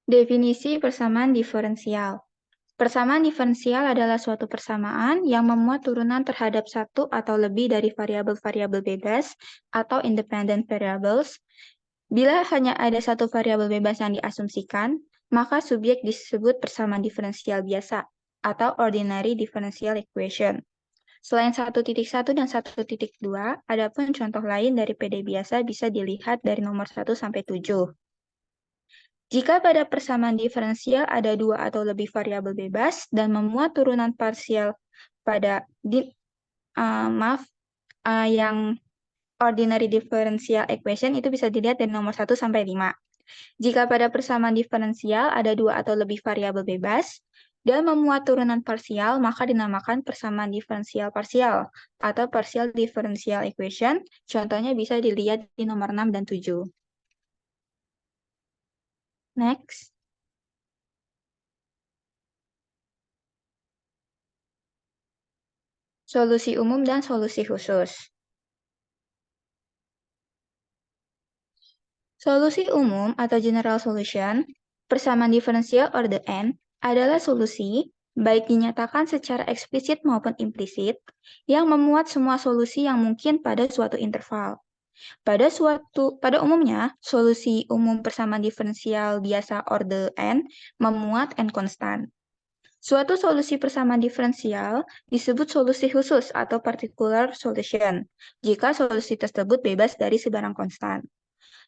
Definisi persamaan diferensial. Persamaan diferensial adalah suatu persamaan yang memuat turunan terhadap satu atau lebih dari variabel-variabel bebas atau independent variables. Bila hanya ada satu variabel bebas yang diasumsikan, maka subjek disebut persamaan diferensial biasa atau ordinary differential equation. Selain 1.1 dan 1.2, adapun contoh lain dari PD biasa bisa dilihat dari nomor 1 sampai 7. Jika pada persamaan diferensial ada dua atau lebih variabel bebas dan memuat turunan parsial pada yang ordinary differential equation itu bisa dilihat dari nomor 1 sampai 5. Jika pada persamaan diferensial ada dua atau lebih variabel bebas dan memuat turunan parsial, maka dinamakan persamaan diferensial parsial atau partial differential equation. Contohnya bisa dilihat di nomor 6 dan 7. Next. Solusi umum dan solusi khusus. Solusi umum atau general solution, persamaan diferensial order n, adalah solusi, baik dinyatakan secara eksplisit maupun implisit, yang memuat semua solusi yang mungkin pada suatu interval. Pada umumnya, solusi umum persamaan diferensial biasa order n memuat n konstan. Suatu solusi persamaan diferensial disebut solusi khusus atau particular solution, jika solusi tersebut bebas dari sebarang konstan.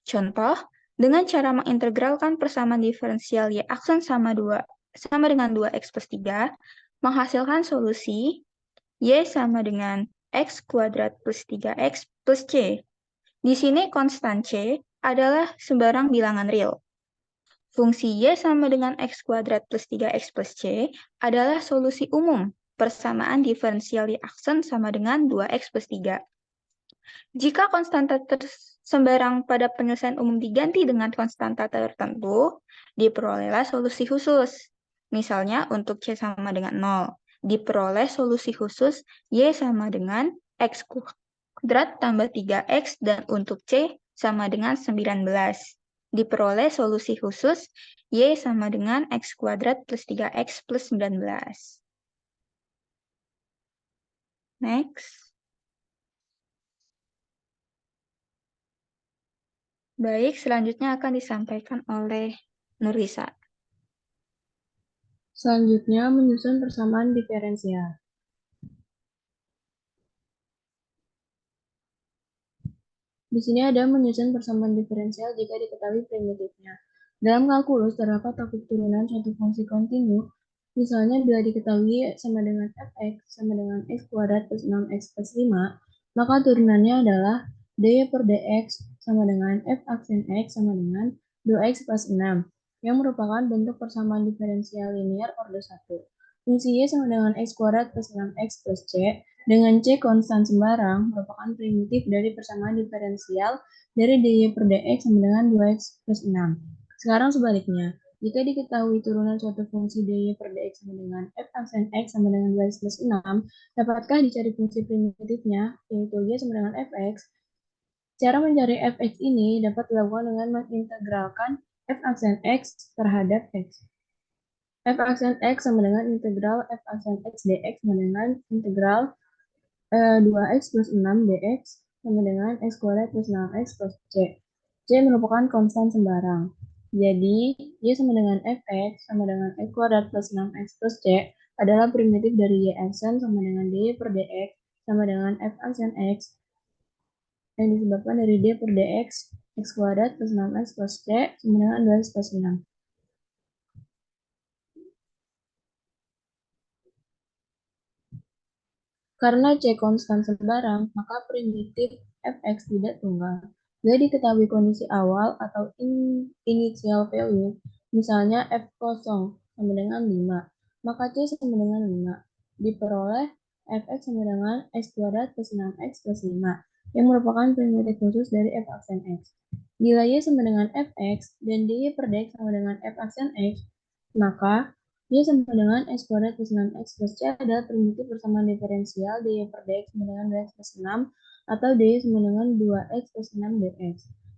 Contoh, dengan cara mengintegralkan persamaan diferensial y aksen sama dengan 2x plus 3, menghasilkan solusi y sama dengan x kuadrat plus 3x plus c. Di sini konstan c adalah sembarang bilangan real. Fungsi y sama dengan x kuadrat plus 3x plus c adalah solusi umum persamaan diferensial y aksen sama dengan 2x plus 3. Jika konstanta sembarang pada penyelesaian umum diganti dengan konstanta tertentu, diperolehlah solusi khusus. Misalnya untuk c sama dengan 0, diperoleh solusi khusus y sama dengan x kuadrat tambah 3x dan untuk c sama dengan 19. Diperoleh solusi khusus y sama dengan x kuadrat plus 3x plus 19. Next. Baik, selanjutnya akan disampaikan oleh Nurisa. Selanjutnya, menyusun persamaan diferensial. Di sini ada menyusun persamaan diferensial jika diketahui primitifnya. Dalam kalkulus terdapat topik turunan suatu fungsi kontinu, misalnya bila diketahui sama dengan fx sama dengan x kuadrat plus 6x plus 5, maka turunannya adalah dy per dx sama dengan f aksen x sama dengan 2x plus 6, yang merupakan bentuk persamaan diferensial linear order 1. Fungsi y sama dengan x kuadrat plus 6x plus c dengan c konstan sembarang merupakan primitif dari persamaan diferensial dari dy per dx sama dengan 2x plus 6. Sekarang sebaliknya, jika diketahui turunan suatu fungsi dy per dx sama dengan f aksen x sama dengan 2x plus 6, dapatkah dicari fungsi primitifnya, yaitu y sama dengan fx? Cara mencari fx ini dapat dilakukan dengan mengintegralkan f aksen x terhadap x. F aksen x sama dengan integral f aksen x dx sama dengan integral 2x plus 6 dx sama dengan x kuadrat plus 6x plus c. C merupakan konstan sembarang. Jadi, y sama dengan fx sama dengan x kuadrat plus 6x plus c adalah primitif dari y aksen sama dengan dy per dx sama dengan f aksen x yang disebabkan dari d per dx x kuadrat plus 6x plus c sama dengan 2x plus 6. Karena C konstan sembarang, maka primitif fx tidak tunggal. Bila diketahui kondisi awal atau initial value, misalnya f0 sama dengan 5, maka C sama dengan 5. Diperoleh fx sama dengan x kuadrat plus 6x plus 5, yang merupakan primitif khusus dari f aksen x. Bila y sama dengan fx dan dy per dx sama dengan f aksen x, maka y sama dengan x kuadrat plus 6x plus c adalah primitif persamaan diferensial dy per dx sama dengan 2x plus 6 atau dy sama dengan 2x plus 6 dx.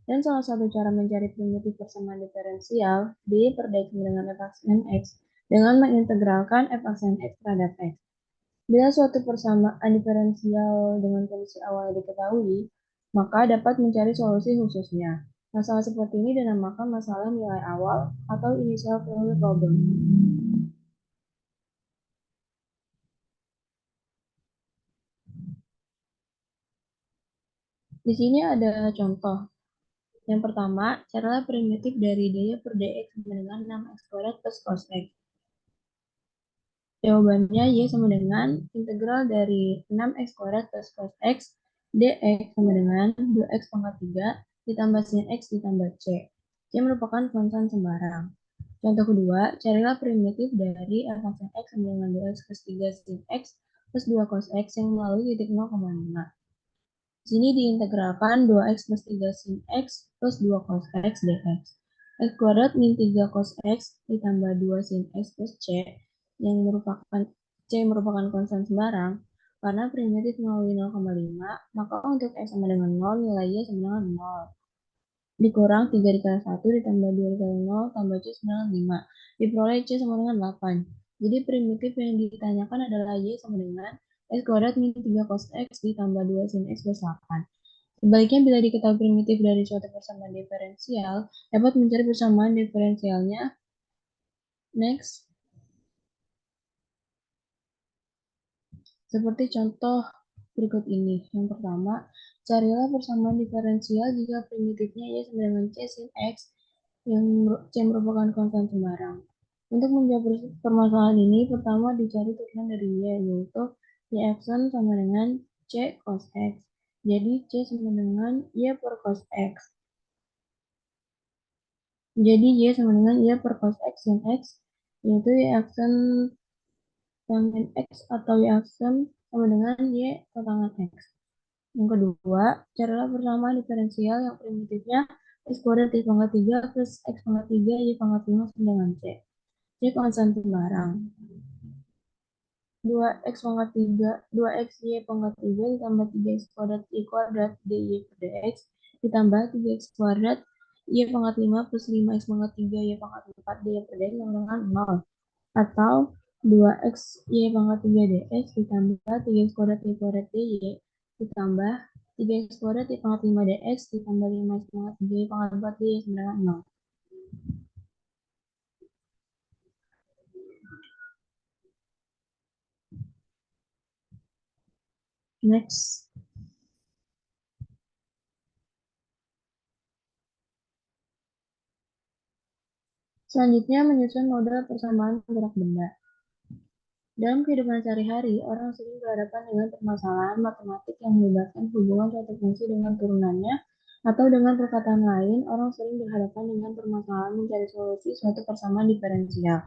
Dan salah satu cara mencari primitif persamaan diferensial d per dx sama dengan f aksen x dengan mengintegralkan f aksen x terhadap x. Bila suatu persamaan diferensial dengan kondisi awal diketahui, maka dapat mencari solusi khususnya. Masalah seperti ini dinamakan masalah nilai awal atau initial value problem. Di sini ada contoh. Yang pertama, carilah primitif dari daya per dx sama dengan 6x kuadrat plus cos x. Jawabannya y sama dengan integral dari 6x kuadrat plus cos x dx sama dengan 2x pangkat 3 ditambah sin x ditambah c. C merupakan konstan sembarang. Contoh kedua, carilah primitif dari f aksen x sama dengan 2x plus 3 sin x plus 2 cos x yang melalui titik 0,5. Di sini diintegralkan 2x plus 3 sin x plus 2 cos x dx. X kuadrat min 3 cos x ditambah 2 sin x plus c yang merupakan konstan sembarang. Karena primitif melalui 0,5, maka untuk x sama dengan 0, nilai y sama dengan 0. Dikurang 3 dikali 1 ditambah 2 dikali 0 tambah c sama dengan 5. Diperoleh c sama dengan 8. Jadi primitif yang ditanyakan adalah y sama dengan x kuadrat min 3 cos x ditambah 2 sin x plus 8. Sebaliknya, bila diketahui primitif dari suatu persamaan diferensial, dapat mencari persamaan diferensialnya. Next. Seperti contoh berikut ini. Yang pertama, carilah persamaan diferensial jika primitifnya y sama dengan c sin x yang c merupakan konstan sembarang. Untuk menjawab permasalahan ini, pertama dicari turunan dari y, yaitu y aksen sama dengan c cos x. Jadi c sama dengan y per cos x. Jadi y sama dengan y per cos x sin x, yaitu y aksen tangen x atau y aksen sama dengan y tangen x. Yang kedua, carilah persamaan diferensial yang primitifnya x kuadrat y pangkat 3 plus x pangkat 3 y pangkat 5 sama dengan c. C konstan sembarang. 2x pangkat 3, 2x y pangkat 3 ditambah 3x kuadrat y kuadrat dy per dx ditambah 3x kuadrat y pangkat 5 plus 5x pangkat 3 y pangkat 4 dy per dx sama dengan 0. Atau 2x y pangkat 3 dx ditambah 3x kuadrat y kuadrat dy ditambah 3x kuadrat y pangkat 5 dx ditambah 5x pangkat 3 y pangkat 4 dy sama dengan 0. Next. Selanjutnya menyusun model persamaan gerak benda. Dalam kehidupan sehari-hari, orang sering berhadapan dengan permasalahan matematik yang melibatkan hubungan suatu fungsi dengan turunannya, atau dengan perkataan lain, orang sering berhadapan dengan permasalahan mencari solusi suatu persamaan diferensial.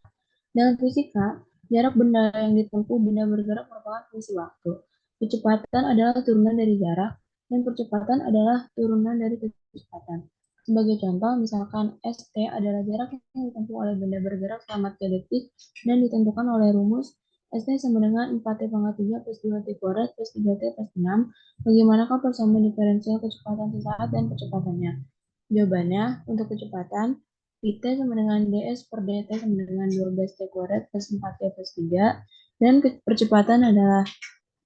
Dalam fisika, jarak benda yang ditempuh benda bergerak merupakan fungsi waktu. Kecepatan adalah turunan dari jarak, dan percepatan adalah turunan dari kecepatan. Sebagai contoh, misalkan st adalah jarak yang ditempuh oleh benda bergerak selama 3 detik dan ditentukan oleh rumus st sama dengan 4t pangkat 3 plus 2t kuadrat plus 3t plus 6. Bagaimanakah persamaan diferensial kecepatan sesaat dan kecepatannya? Jawabannya, untuk kecepatan, Vt sama dengan ds per dt sama dengan 12t kuadrat plus 4t plus 3. Dan percepatan adalah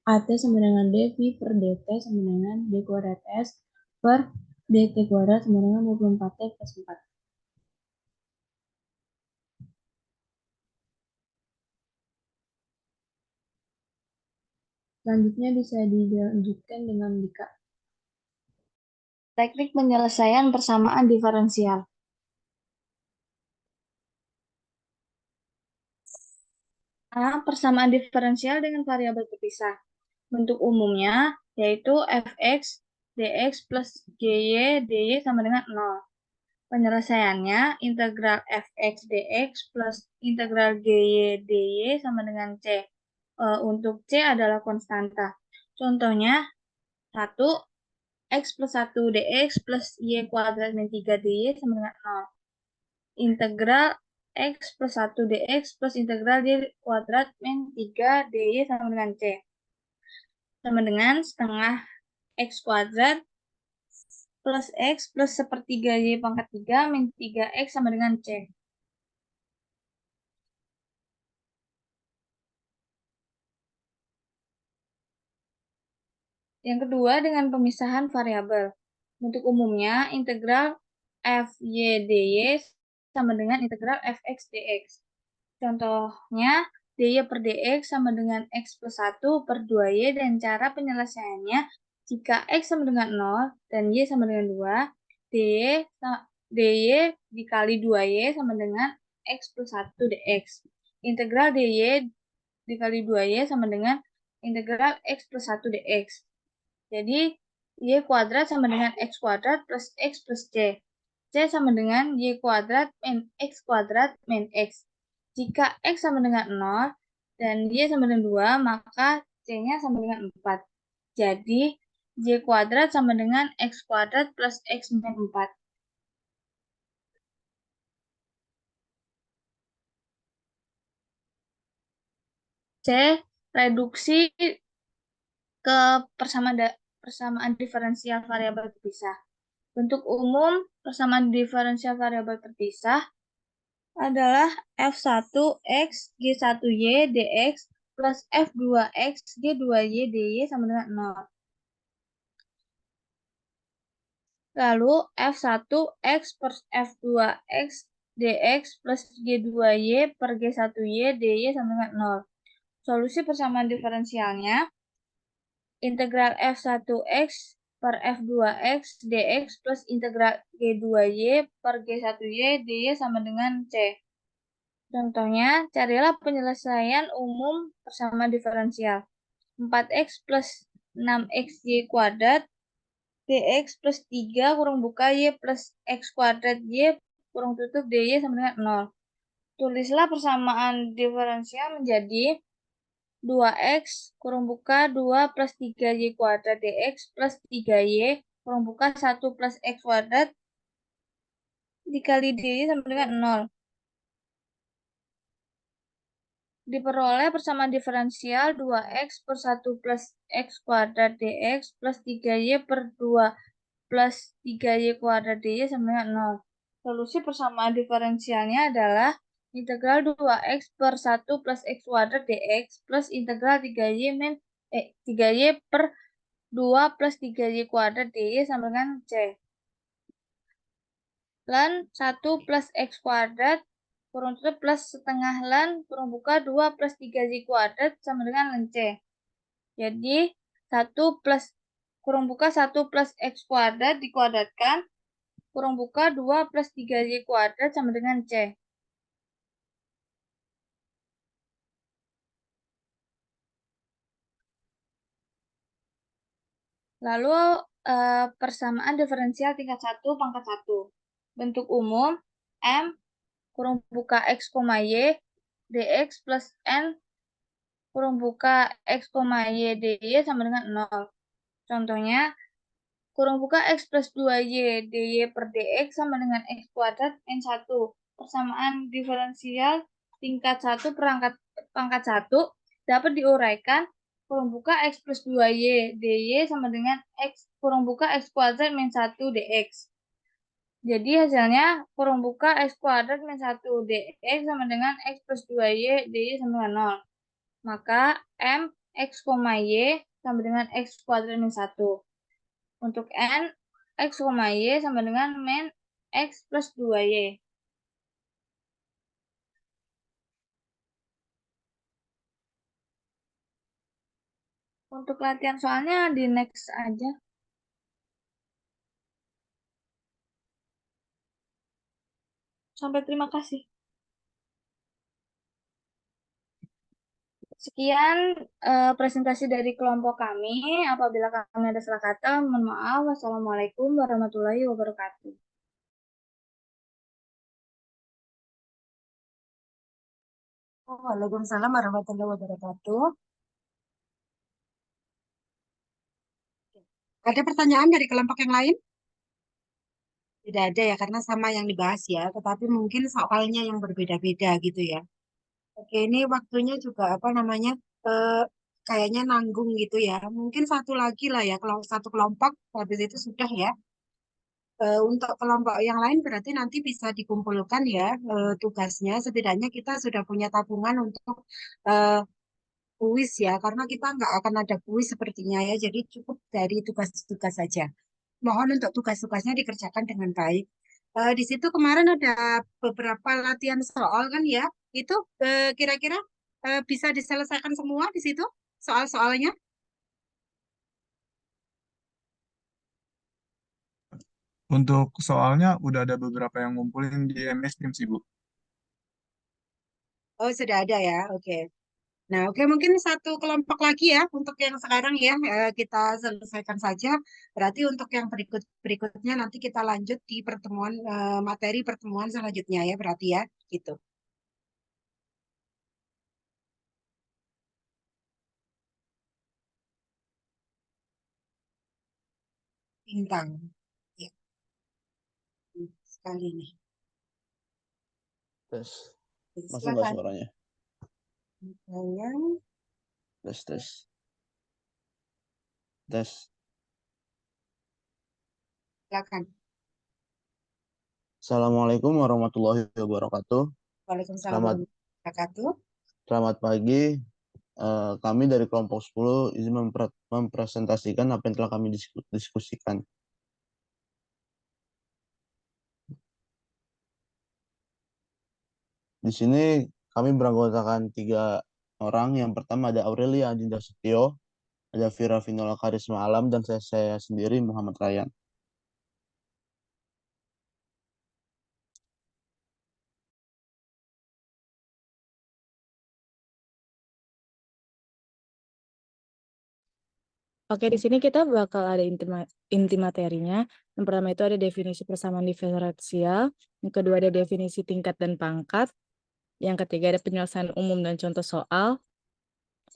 at sama dengan dv per dt sama dengan d kuadrat s per dt kuadrat sama dengan 24t plus 4. Selanjutnya bisa dilanjutkan dengan Dika. Teknik penyelesaian persamaan diferensial. A. Persamaan diferensial dengan variabel terpisah. Bentuk umumnya yaitu fx dx plus gy dy sama dengan 0. Penyelesaiannya integral fx dx plus integral gy dy sama dengan c. Untuk c adalah konstanta. Contohnya 1 x plus 1 dx plus y kuadrat min 3 dy sama dengan 0. Integral x plus 1 dx plus integral y kuadrat min 3 dy sama dengan c. Sama dengan setengah x kuadrat plus X plus sepertiga Y pangkat 3 min 3X sama dengan C. Yang kedua dengan pemisahan variabel. Untuk umumnya, integral FY dy sama dengan integral Fx dx. Contohnya, dy per dx sama dengan x plus 1 per 2y, dan cara penyelesaiannya jika x sama dengan 0 dan y sama dengan 2, dy dikali 2y sama dengan x plus 1 dx. Integral dy dikali 2y sama dengan integral x plus 1 dx. Jadi, y kuadrat sama dengan x kuadrat plus x plus c. C sama dengan y kuadrat min x kuadrat min x. Jika x sama dengan 0 dan y sama dengan 2, maka c-nya sama dengan 4. Jadi, y kuadrat sama dengan x kuadrat plus x min 4. C. Reduksi ke persamaan diferensial variabel terpisah. Bentuk umum persamaan diferensial variabel terpisah adalah F1X G1Y dx plus F2X G2Y dy sama dengan 0. Lalu F1X per F2X dx plus G2Y per G1Y dy sama dengan 0. Solusi persamaan diferensialnya integral F1X per F2X dx plus integral G2Y per G1Y dy sama dengan C. Contohnya, carilah penyelesaian umum persamaan diferensial. 4x plus 6xy kuadrat dx plus 3 kurang buka y plus x kuadrat y kurang tutup dy sama dengan 0. Tulislah persamaan diferensial menjadi 2x kurang buka 2 plus 3y kuadrat dx plus 3y kurang buka 1 plus x kuadrat dikali dy sama dengan 0. Diperoleh persamaan diferensial 2x per 1 plus x kuadrat dx plus 3y per 2 plus 3y kuadrat dy sama dengan 0. Solusi persamaan diferensialnya adalah integral 2x per 1 plus x kuadrat dx plus integral 3y per 2 plus 3y kuadrat dy sama dengan C. Lan 1 plus x kuadrat kurang tutup plus setengah lan kurang buka 2 plus 3y kuadrat sama dengan lan C. Jadi 1 plus kurang buka 1 plus x kuadrat dikuadratkan kurang buka 2 plus 3y kuadrat sama dengan C. Lalu persamaan diferensial tingkat 1 pangkat 1. Bentuk umum M kurang buka x, y dx plus n kurang buka x, y dy sama dengan 0. Contohnya, kurang buka x plus 2y dy per dx sama dengan x kuadrat n 1. Persamaan diferensial tingkat 1 pangkat 1 dapat diuraikan kurang buka x plus 2y dy sama dengan x kurang buka x kuadrat min 1 dx. Jadi hasilnya kurang buka x kuadrat min 1 dx sama dengan x plus 2y dy sama dengan 0. Maka m x, y sama dengan x kuadrat min 1. Untuk n, x, y sama dengan min x plus 2y. Untuk latihan soalnya di next aja. Sampai terima kasih. Sekian presentasi dari kelompok kami. Apabila kami ada salah kata, mohon maaf. Wassalamualaikum warahmatullahi wabarakatuh. Waalaikumsalam warahmatullahi wabarakatuh. Ada pertanyaan dari kelompok yang lain? Tidak ada ya, karena sama yang dibahas ya, tetapi mungkin soalnya yang berbeda-beda gitu ya. Oke, ini waktunya juga apa namanya, eh, kayaknya nanggung gitu ya. Mungkin satu lagi lah ya, kalau satu kelompok, habis itu sudah ya. Untuk kelompok yang lain berarti nanti bisa dikumpulkan ya tugasnya. Setidaknya kita sudah punya tabungan untuk eh, kuis ya, karena kita nggak akan ada kuis sepertinya ya. Jadi cukup dari tugas-tugas saja. Mohon untuk tugas-tugasnya dikerjakan dengan baik. Di situ kemarin ada beberapa latihan soal kan ya. Itu kira-kira bisa diselesaikan semua di situ soal-soalnya. Untuk soalnya udah ada beberapa yang ngumpulin di MS Teams, Ibu. Oh, sudah ada ya. Oke. Nah, oke mungkin satu kelompok lagi ya untuk yang sekarang ya kita selesaikan saja. Berarti untuk yang berikutnya nanti kita lanjut di pertemuan materi pertemuan selanjutnya ya berarti ya gitu. Bintang. Ya, sekali nih. Tes. Jadi, Masuk nggak silakan. suaranya? Yang Tes, tes. Tes. silakan. Assalamualaikum warahmatullahi wabarakatuh. Waalaikumsalam Selamat warahmatullahi wabarakatuh. selamat pagi. Kami dari kelompok 10 izin mempresentasikan apa yang telah kami diskusikan. Di sini kami beranggotakan 3 orang. Yang pertama ada Aurelia Adinda Setio, ada Vira Vinola Karisma Alam, dan saya sendiri Muhammad Ryan. Oke, di sini kita bakal ada inti materinya. Yang pertama itu ada definisi persamaan diferensial, yang kedua ada definisi tingkat dan pangkat, yang ketiga ada penyelesaian umum dan contoh soal,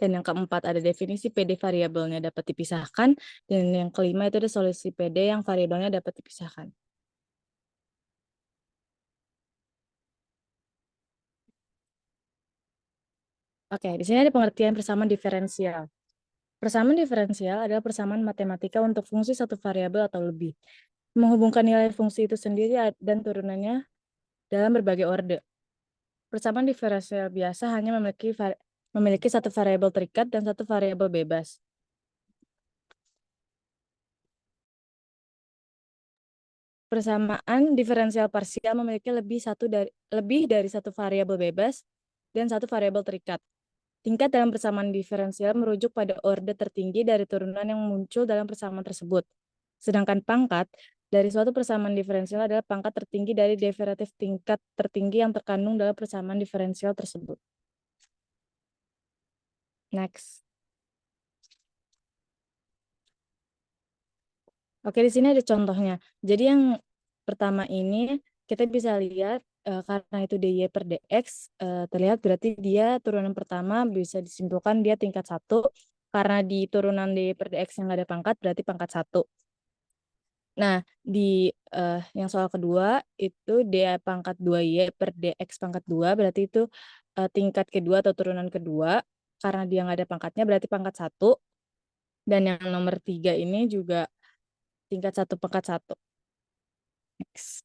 dan yang keempat ada definisi PD variabelnya dapat dipisahkan, dan yang kelima itu ada solusi PD yang variabelnya dapat dipisahkan. Oke, di sini ada pengertian persamaan diferensial. Persamaan diferensial adalah persamaan matematika untuk fungsi satu variabel atau lebih, menghubungkan nilai fungsi itu sendiri dan turunannya dalam berbagai orde. Persamaan diferensial biasa hanya memiliki satu variabel terikat dan satu variabel bebas. Persamaan diferensial parsial memiliki lebih dari satu variabel bebas dan satu variabel terikat. Tingkat dalam persamaan diferensial merujuk pada orde tertinggi dari turunan yang muncul dalam persamaan tersebut. Sedangkan pangkat dari suatu persamaan diferensial adalah pangkat tertinggi dari derivatif tingkat tertinggi yang terkandung dalam persamaan diferensial tersebut. Next. Oke, di sini ada contohnya. Jadi yang pertama ini kita bisa lihat karena itu dy per dx terlihat berarti dia turunan pertama bisa disimpulkan dia tingkat 1 karena di turunan dy per dx yang nggak ada pangkat berarti pangkat 1. Nah, di yang soal kedua itu dy pangkat 2y per dx pangkat 2 berarti itu tingkat kedua atau turunan kedua karena dia nggak ada pangkatnya berarti pangkat 1. Dan yang nomor 3 ini juga tingkat 1 pangkat 1. Next.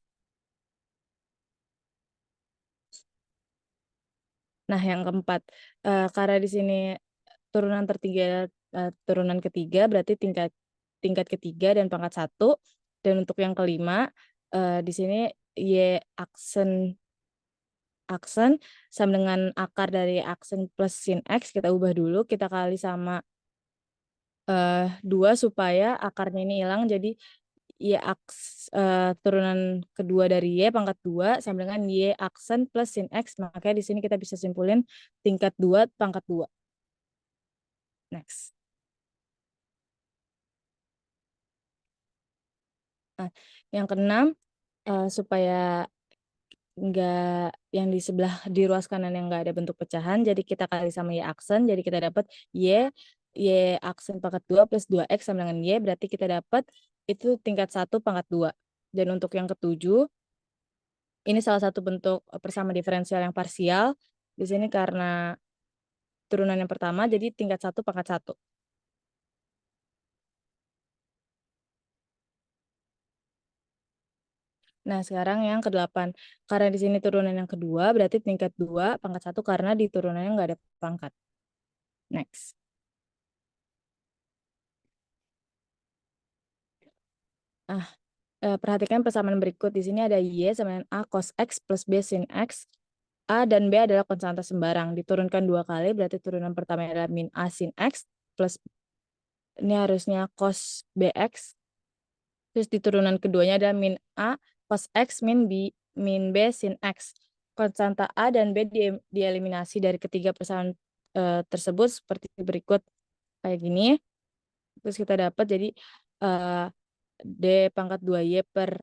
Nah, yang keempat, karena di sini turunan tertinggi turunan ketiga berarti tingkat ketiga dan pangkat 1. Dan untuk yang kelima, di sini y aksen sama dengan akar dari aksen plus sin x kita ubah dulu, kita kali sama 2 supaya akarnya ini hilang jadi turunan kedua dari y pangkat 2 sama dengan y aksen plus sin x, makanya di sini kita bisa simpulin tingkat 2 pangkat 2. Next. Nah, yang keenam supaya enggak yang di sebelah di ruas kanan yang enggak ada bentuk pecahan, jadi kita kali sama y aksen, jadi kita dapat y aksen pangkat 2 plus 2x sama dengan y, berarti kita dapat itu tingkat 1 pangkat 2. Dan untuk yang ketujuh, ini salah satu bentuk persamaan diferensial yang parsial. Di sini karena turunan yang pertama, jadi tingkat 1 pangkat 1. Nah, sekarang yang ke-8. Karena di sini turunan yang kedua, berarti tingkat 2 pangkat 1 karena di turunannya nggak ada pangkat. Next. Perhatikan persamaan berikut. Di sini ada Y sama dengan A cos X plus B sin X. A dan B adalah konstanta sembarang. Diturunkan 2 kali, berarti turunan pertama adalah min A sin X plus ini harusnya cos BX. Terus di turunan keduanya ada min A cos X min B sin X. Konstanta A dan B dieliminasi dari ketiga persamaan tersebut seperti berikut. Kayak gini. Terus kita dapat jadi D pangkat 2Y per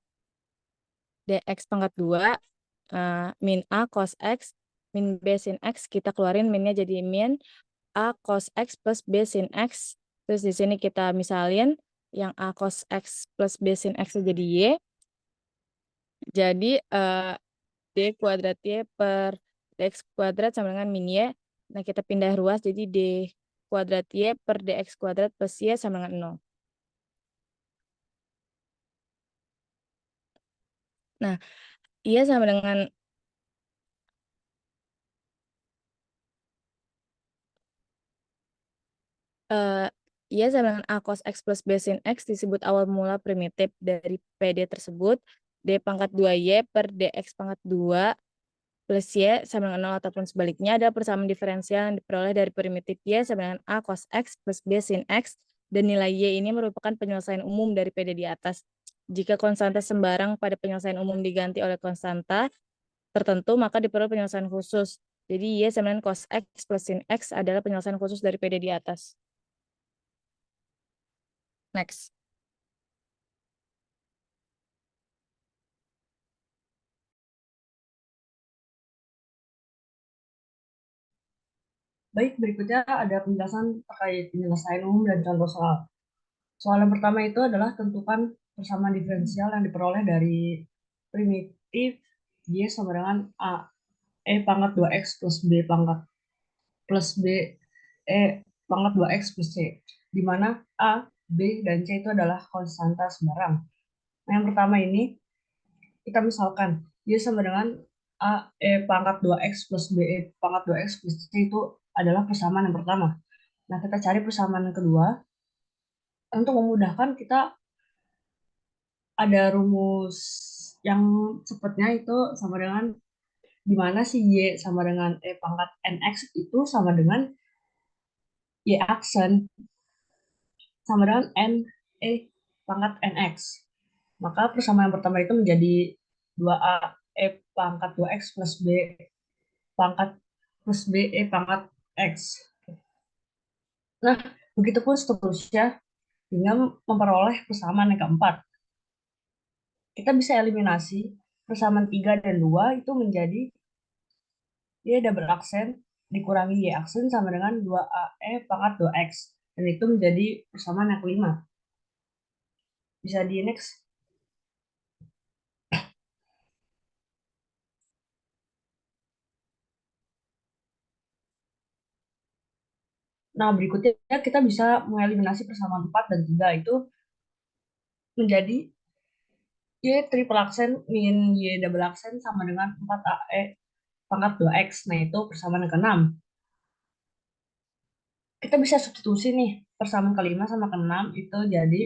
DX pangkat 2 min A cos X min B sin X. Kita keluarin minnya jadi min A cos X plus B sin X. Terus di sini kita misalin yang A cos X plus B sin X jadi Y. Jadi D kuadrat Y per DX kuadrat sama dengan min Y. Nah, kita pindah ruas jadi D kuadrat Y per DX kuadrat plus Y sama dengan 0. Nah, Y sama dengan Y sama dengan A cos X plus B sin X disebut awal mula primitif dari PD tersebut. D pangkat 2Y per DX pangkat 2 plus Y sama dengan 0 ataupun sebaliknya adalah persamaan diferensial yang diperoleh dari primitif Y sama dengan A cos X plus B sin X. Dan nilai Y ini merupakan penyelesaian umum dari PD di atas. Jika konstanta sembarang pada penyelesaian umum diganti oleh konstanta tertentu, maka diperoleh penyelesaian khusus. Jadi Y sama dengan cos X plus sin X adalah penyelesaian khusus dari PD di atas. Next. Baik, berikutnya ada penjelasan terkait penyelesaian umum dan contoh soal. Soal yang pertama itu adalah tentukan persamaan diferensial yang diperoleh dari primitif Y sama dengan A, E pangkat 2X plus B pangkat plus B, E pangkat 2X plus C, di mana A, B, dan C itu adalah konstanta sembarang. Nah, yang pertama ini, kita misalkan Y sama dengan A, E pangkat 2X plus B, E pangkat 2X plus C itu adalah persamaan yang pertama. Nah, kita cari persamaan yang kedua. Untuk memudahkan, kita ada rumus yang cepatnya itu sama dengan di mana si Y sama dengan E pangkat NX itu sama dengan Y aksen sama dengan N E pangkat NX. Maka persamaan yang pertama itu menjadi 2A E pangkat 2X plus B pangkat plus B E pangkat X. Nah, begitupun seterusnya hingga memperoleh persamaan yang keempat. Kita bisa eliminasi persamaan 3 dan 2 itu menjadi Y double aksen dikurangi Y aksen sama dengan 2AE pangkat 2X. Dan itu menjadi persamaan yang kelima. Bisa di next. Nah, berikutnya kita bisa mengeliminasi persamaan 4 dan 3 itu menjadi Y triple aksen min Y double aksen sama dengan 4AE pangkat 2X. Nah, itu persamaan yang ke-6. Kita bisa substitusi nih, persamaan kelima sama ke-6 itu jadi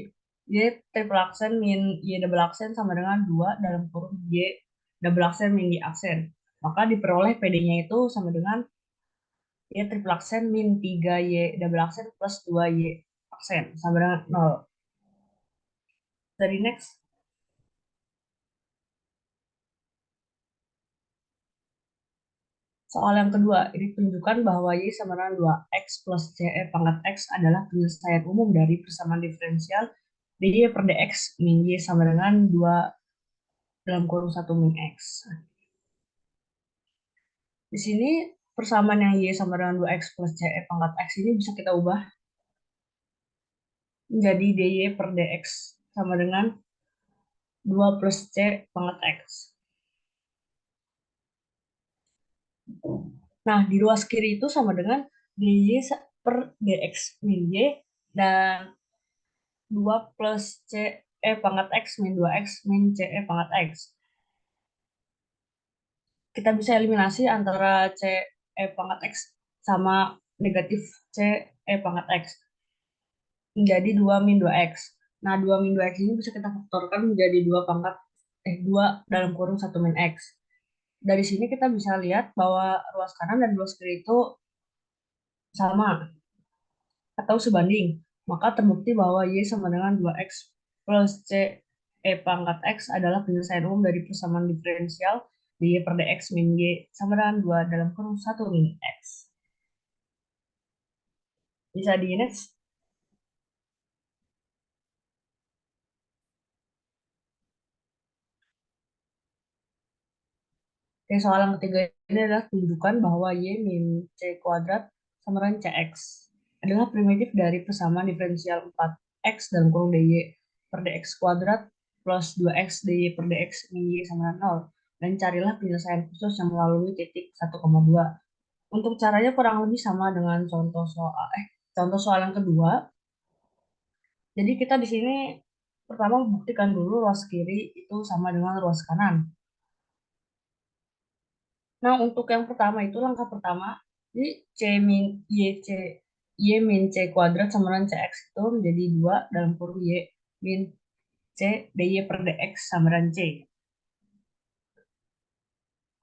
Y triple aksen min Y double aksen sama dengan 2 dalam kurung Y double aksen min Y aksen. Maka diperoleh PD-nya itu sama dengan Y triple aksen min 3Y double aksen plus 2Y aksen sama dengan 0. Dari next. Soal yang kedua, ini tunjukkan bahwa Y sama dengan 2X plus CE pangkat X adalah penyelesaian umum dari persamaan diferensial dy per dx min Y sama dengan 2 dalam kurung 1 min X. Di sini persamaan yang Y sama dengan 2X plus CE pangkat X ini bisa kita ubah menjadi dy per dx sama dengan 2 plus C pangkat X. Nah, di ruas kiri itu sama dengan dy per dx min Y dan 2 plus C E pangkat X min 2X min CE pangkat X. kita bisa eliminasi antara C E pangkat X sama negatif C E pangkat X menjadi 2 min 2X. Nah, 2 min 2X ini bisa kita faktorkan menjadi 2 dalam kurung 1 min X. Dari sini kita bisa lihat bahwa ruas kanan dan ruas kiri itu sama atau sebanding. Maka terbukti bahwa Y sama dengan 2X plus C E pangkat X adalah penyelesaian umum dari persamaan diferensial dy per dx min Y sama dengan 2 dalam kurung 1 min X. Bisa di next. Oke, soal yang ketiga ini adalah tunjukkan bahwa Y min C kuadrat sama dengan CX adalah primitif dari persamaan diferensial 4X dalam kurung dy per dx kuadrat plus 2X dy per dx min Y sama dengan 0. Dan carilah penyelesaian khusus yang melalui titik 1,2. Untuk caranya kurang lebih sama dengan contoh soal yang kedua. Jadi kita di sini pertama buktikan dulu ruas kiri itu sama dengan ruas kanan. Nah, untuk yang pertama itu langkah pertama, jadi Y min C kuadrat sama dengan CX itu menjadi 2 dalam kurung Y min C dy per dx sama dengan C.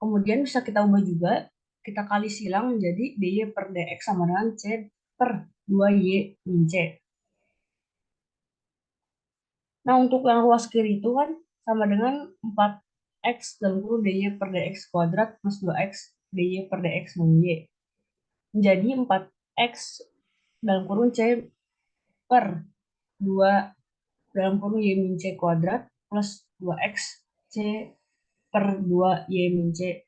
Kemudian bisa kita ubah juga, kita kali silang menjadi dy per dx sama dengan C per 2Y min C. Nah, untuk yang ruas kiri itu kan sama dengan 4X dalam kurung dy per dx kuadrat plus 2X dy per dx min Y. Menjadi 4X dalam kurung C per 2 dalam kurung Y min C kuadrat plus 2X C per 2 Y min C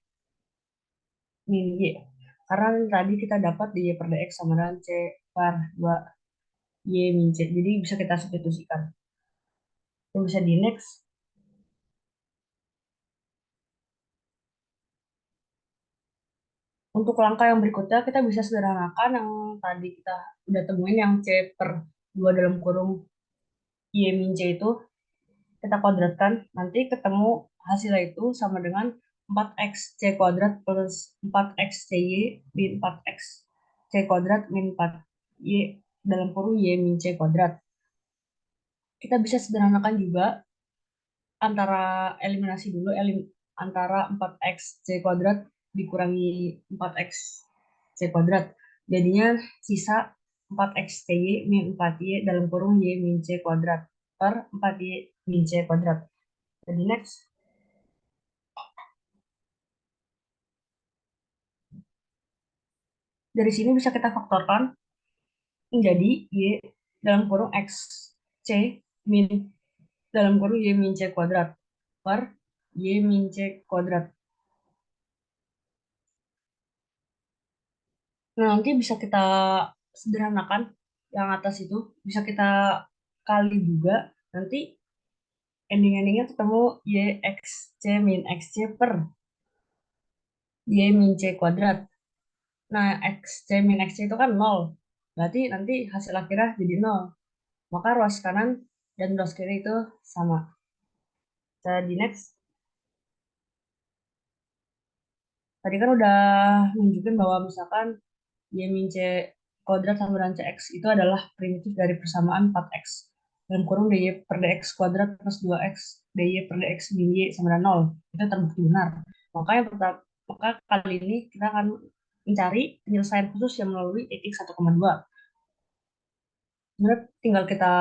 min Y. Karena tadi kita dapat dy per dx sama dengan C per 2 Y min C. Jadi bisa kita substitusikan. Itu bisa di next. Untuk langkah yang berikutnya kita bisa sederhanakan yang tadi kita udah temuin yang C per 2 dalam kurung Y min C itu kita kuadratkan, nanti ketemu hasilnya itu sama dengan 4X C kuadrat plus 4X CY min 4X C kuadrat min 4Y dalam kurung Y min C kuadrat. Kita bisa sederhanakan juga antara eliminasi dulu, antara 4X C kuadrat dikurangi 4X C kuadrat. Jadinya sisa 4X CY min 4Y dalam kurung Y min C kuadrat per 4Y min C kuadrat. Jadi next. Dari sini bisa kita faktorkan menjadi Y dalam kurung X C min dalam kurung Y min C kuadrat per Y min C kuadrat. Nah, nanti bisa kita sederhanakan yang atas itu, bisa kita kali juga, nanti ending-endingnya ketemu Y X C min X C per Y min C kuadrat. Nah, X C min X C itu kan 0. Berarti nanti hasil akhirnya jadi 0. Maka ruas kanan dan ruas kiri itu sama. Kita di next. Tadi kan udah nunjukin bahwa misalkan Y min C kuadrat sama dengan CX itu adalah primitif dari persamaan 4X. Dalam kurung dy per dx kuadrat plus 2X dy per dx min Y sama dengan 0. Itu terbukti benar. Maka kali ini kita akan mencari penyelesaian khusus yang melalui titik 1,2. Sebenarnya tinggal kita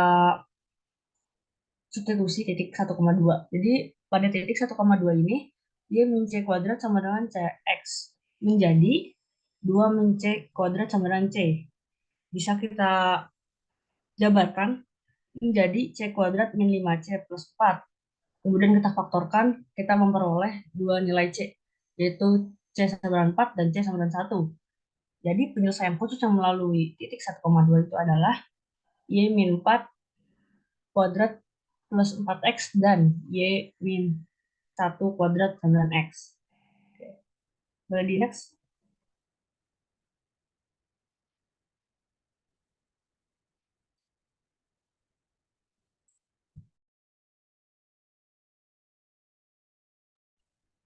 substitusi titik 1,2. Jadi pada titik 1,2 ini dia min C kuadrat sama dengan CX menjadi 2 min C kuadrat sama dengan C. Bisa kita jabarkan menjadi C kuadrat min 5C plus 4. Kemudian kita faktorkan, kita memperoleh dua nilai C, yaitu C sama dengan 4 dan C sama dengan 1. Jadi penyelesaian khusus yang melalui titik 1,2 itu adalah Y min 4 kuadrat plus 4X dan Y min 1 kuadrat sama dengan X. Oke. Boleh di next?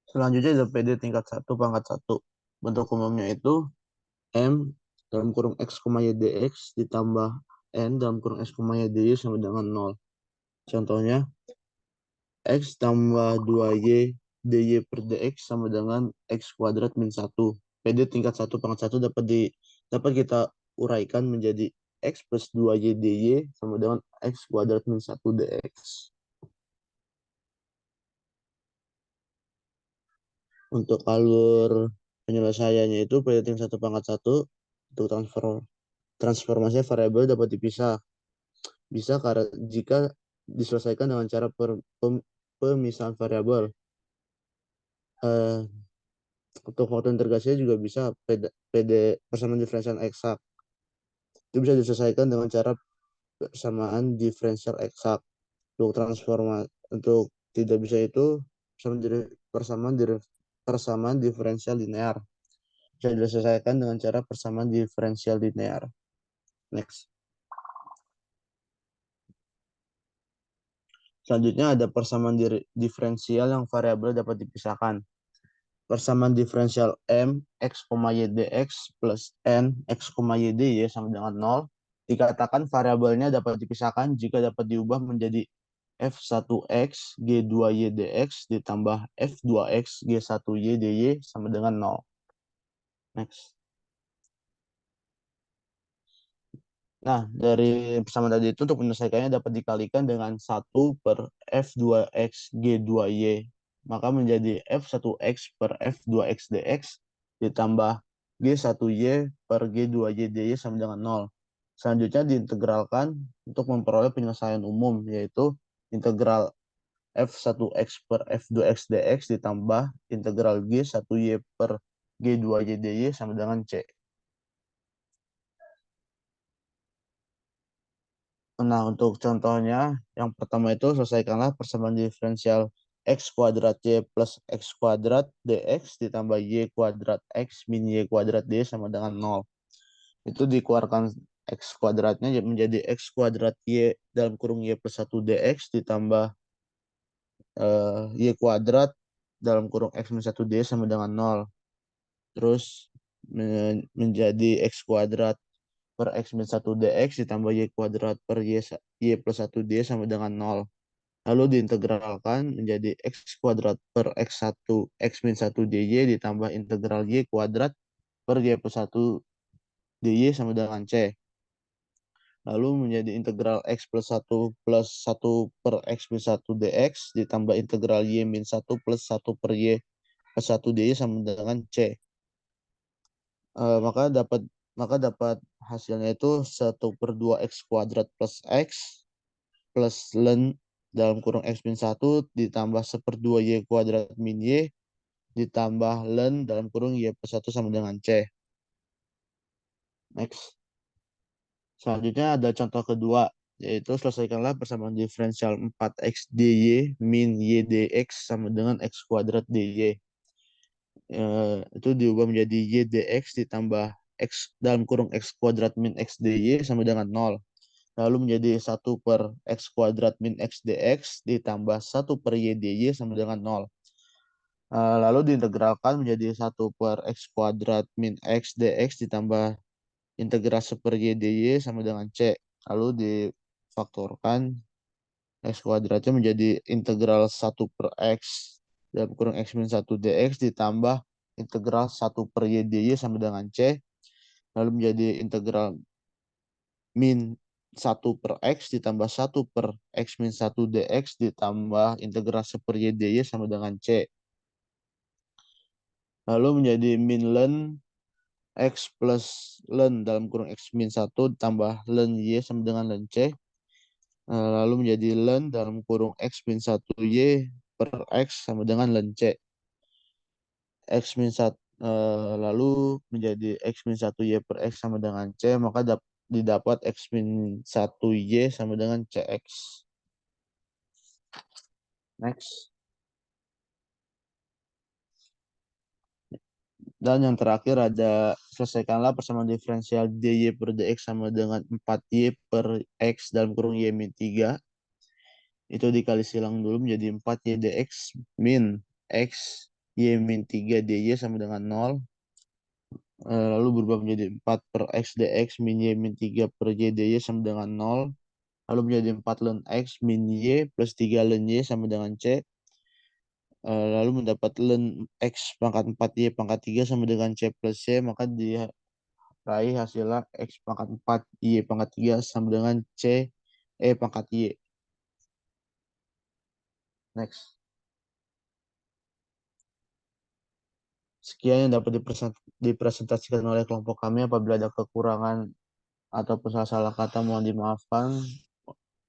Selanjutnya ada PD tingkat 1 pangkat 1. Bentuk umumnya itu M dalam kurung X, Y dx ditambah N dalam kurung X, Y dy sama dengan 0. Contohnya, X tambah 2Y dy per dx sama dengan X kuadrat min 1. PD tingkat 1 pangkat 1 dapat kita uraikan menjadi X plus 2Y dy sama dengan X kuadrat min 1 dx. Untuk alur penyelesaiannya itu PD tingkat 1 pangkat 1 untuk transformasi variabel dapat dipisah. Bisa karena jika diselesaikan dengan cara pemisahan variabel. Untuk waktu integrasinya juga bisa PD persamaan diferensial eksak. Itu bisa diselesaikan dengan cara persamaan diferensial eksak. Untuk tidak bisa itu persamaan diferensial linear. Bisa diselesaikan dengan cara persamaan diferensial linear. Next. Selanjutnya ada persamaan diferensial yang variabel dapat dipisahkan. Persamaan diferensial M X, Y dx plus N X, Y dy sama dengan 0. Dikatakan variabelnya dapat dipisahkan jika dapat diubah menjadi F1X G2Y dx ditambah F2X G1Y dy sama dengan 0. Next. Nah, dari persamaan tadi itu untuk menyelesaikannya dapat dikalikan dengan 1 per F2X G2Y. Maka menjadi F1X per F2X dx ditambah G1Y per G2Y dy sama dengan 0. Selanjutnya diintegralkan untuk memperoleh penyelesaian umum, yaitu integral F1X per F2X dx ditambah integral G1Y per G2Y dy sama dengan C. Nah, untuk contohnya, yang pertama itu selesaikanlah persamaan diferensial X kuadrat Y plus X kuadrat dx ditambah Y kuadrat X min Y kuadrat D sama dengan 0. Itu dikeluarkan X kuadratnya menjadi X kuadrat Y dalam kurung Y plus 1 dx ditambah Y kuadrat dalam kurung X min 1 D sama dengan 0. Terus menjadi X kuadrat per X min 1 dx ditambah Y kuadrat per Y plus 1 D sama dengan 0. Lalu diintegralkan menjadi X kuadrat per X1 X min 1 dy ditambah integral Y kuadrat per Y plus 1 dy sama dengan C. Lalu menjadi integral X plus 1 per X min 1 dx ditambah integral Y min 1 plus 1 per Y plus 1 dy sama dengan C. Maka dapat hasilnya itu 1/2 X kuadrat plus X plus ln dalam kurung X min 1 ditambah 1/2 Y kuadrat min Y ditambah ln dalam kurung Y plus 1 sama dengan C. Next. Selanjutnya ada contoh kedua, yaitu selesaikanlah persamaan diferensial 4X dy min Y dx sama dengan X kuadrat dy. Itu diubah menjadi Y dx ditambah X dalam kurung X kuadrat min X dy sama dengan 0. Lalu menjadi 1 per X kuadrat min X dx ditambah 1 per Y dy sama dengan 0. Lalu diintegralkan menjadi 1 per X kuadrat min X dx ditambah integral 1 per Y dy sama dengan C. Lalu difaktorkan X kuadratnya menjadi integral 1 per X dalam kurung X min 1 dx ditambah integral 1 per Y dy sama dengan C. Lalu menjadi integral min 1 per X ditambah 1 per X min 1 dx ditambah integral 1 per Y dy sama dengan C. Lalu menjadi min ln X plus ln dalam kurung X min 1 ditambah ln Y sama dengan ln C. Lalu menjadi ln dalam kurung X min 1 Y per X sama dengan ln C. X min 1 lalu menjadi X min 1 Y per X sama dengan C, maka didapat X min 1 Y sama dengan CX. Next. Dan yang terakhir ada selesaikanlah persamaan diferensial dy per dx sama dengan 4y per x dalam kurung y min 3. Itu dikali silang dulu menjadi 4y dx min x Y min 3 dy sama dengan 0. Lalu berubah menjadi 4 per X dx min Y min 3 per Y dy sama dengan 0. Lalu menjadi 4 ln X min Y plus 3 ln Y sama dengan C. Lalu mendapat ln X pangkat 4 Y pangkat 3 sama dengan C plus C. Maka diraih hasilnya X pangkat 4 Y pangkat 3 sama dengan C pangkat Y. Next. Sekian yang dapat dipresentasikan oleh kelompok kami. Apabila ada kekurangan ataupun salah kata mohon dimaafkan.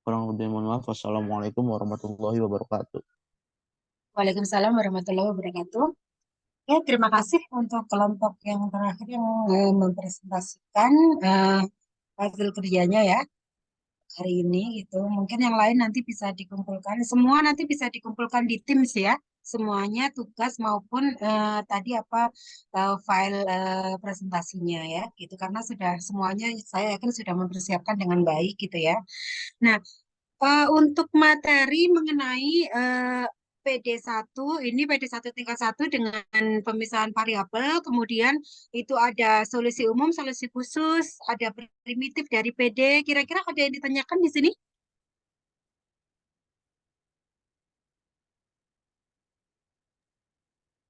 Kurang lebih mohon maaf. Wassalamualaikum warahmatullahi wabarakatuh. Waalaikumsalam warahmatullahi wabarakatuh. Ya, terima kasih untuk kelompok yang terakhir yang mempresentasikan hasil kerjanya ya hari ini gitu. Mungkin yang lain nanti bisa dikumpulkan. Semua nanti bisa dikumpulkan di Teams ya. Semuanya tugas maupun tadi file presentasinya ya gitu. Karena sudah semuanya saya yakin sudah mempersiapkan dengan baik gitu ya. Nah, untuk materi mengenai PD1, ini PD1 tingkat 1 dengan pemisahan variabel, kemudian itu ada solusi umum, solusi khusus, ada primitif dari PD. Kira-kira ada yang ditanyakan di sini?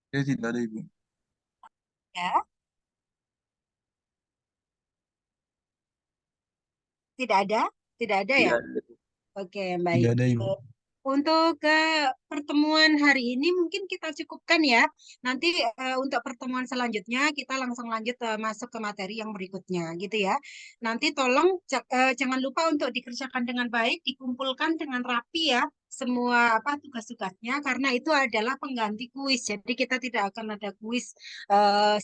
Ya, tidak ada Ibu. Ya, tidak ada? Tidak ada ya? Oke, baik. Tidak ada Ibu. Untuk pertemuan hari ini mungkin kita cukupkan ya. Nanti untuk pertemuan selanjutnya kita langsung lanjut masuk ke materi yang berikutnya gitu ya. Nanti tolong jangan lupa untuk dikerjakan dengan baik, dikumpulkan dengan rapi ya semua tugas-tugasnya karena itu adalah pengganti kuis. Jadi kita tidak akan ada kuis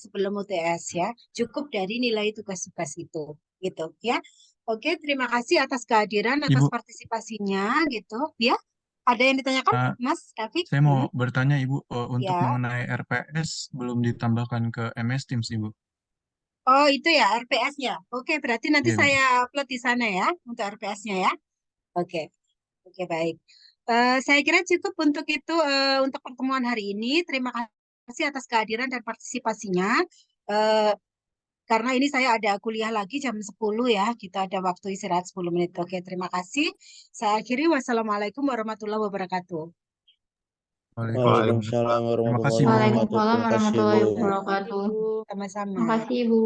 sebelum UTS ya. Cukup dari nilai tugas-tugas itu gitu ya. Oke, terima kasih atas kehadiran, atas Ibu, partisipasinya gitu ya. Ada yang ditanyakan, eh, Mas Rafiq? saya mau bertanya Ibu, untuk Ya. mengenai RPS belum ditambahkan ke MS Teams Ibu. Oh, itu ya RPS-nya. Oke, berarti nanti Iya, Bu. saya upload di sana ya untuk RPS-nya ya. Oke. Oke, baik. Saya kira cukup untuk itu untuk pertemuan hari ini. Terima kasih atas kehadiran dan partisipasinya. Eh, karena ini saya ada kuliah lagi jam 10 ya. Kita ada waktu istirahat 10 menit. Oke, terima kasih. Saya akhiri. Wassalamualaikum warahmatullahi wabarakatuh. Waalaikumsalam. Waalaikumsalam Terima kasih warahmatullahi Bu. wabarakatuh. Waalaikumsalam Terima kasih, warahmatullahi Bu. wabarakatuh. Ibu. Sama-sama. Makasih, Ibu.